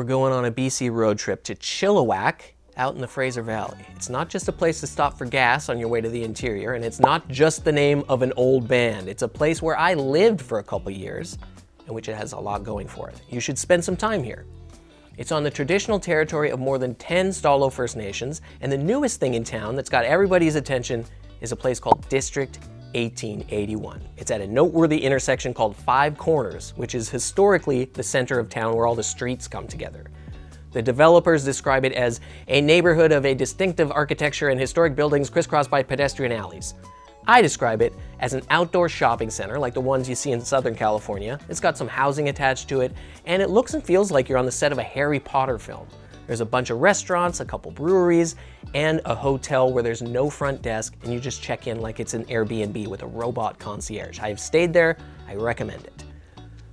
We're going on a BC road trip to Chilliwack out in the Fraser Valley. It's not just a place to stop for gas on your way to the interior, and it's not just the name of an old band. It's a place where I lived for a couple years, and which it has a lot going for it. You should spend some time here. It's on the traditional territory of more than 10 Stalo First Nations, and the newest thing in town that's got everybody's attention is a place called District 1881. It's at a noteworthy intersection called Five Corners, which is historically the center of town where all the streets come together. The developers describe it as a neighborhood of a distinctive architecture and historic buildings crisscrossed by pedestrian alleys. I describe it as an outdoor shopping center like the ones you see in Southern California. It's got some housing attached to it, and it looks and feels like you're on the set of a Harry Potter film. There's a bunch of restaurants, a couple breweries, and a hotel where there's no front desk and you just check in like it's an Airbnb with a robot concierge. I have stayed there, I recommend it.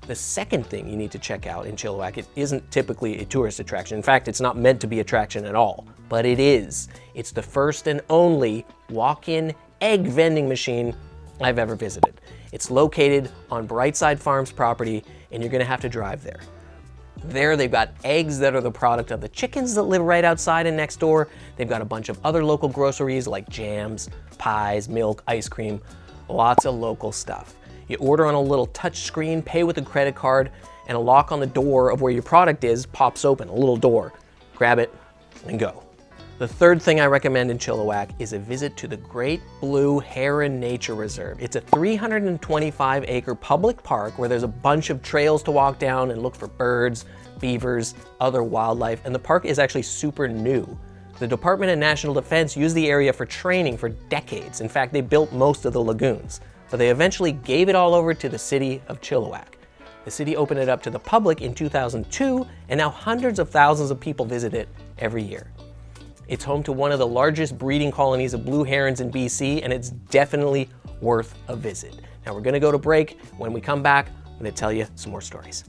The second thing you need to check out in Chilliwack, it isn't typically a tourist attraction. In fact, it's not meant to be an attraction at all, but it is. It's the first and only walk-in egg vending machine I've ever visited. It's located on Brightside Farms property, and you're gonna have to drive there. There, they've got eggs that are the product of the chickens that live right outside and next door. They've got a bunch of other local groceries like jams, pies, milk, ice cream, lots of local stuff. You order on a little touch screen, pay with a credit card, and a lock on the door of where your product is pops open, a little door. Grab it and go. The third thing I recommend in Chilliwack is a visit to the Great Blue Heron Nature Reserve. It's a 325-acre public park where there's a bunch of trails to walk down and look for birds, beavers, other wildlife, and the park is actually super new. The Department of National Defense used the area for training for decades. In fact, they built most of the lagoons, but they eventually gave it all over to the city of Chilliwack. The city opened it up to the public in 2002, and now hundreds of thousands of people visit it every year. It's home to one of the largest breeding colonies of blue herons in BC, and it's definitely worth a visit. Now we're gonna go to break. When we come back, I'm gonna tell you some more stories.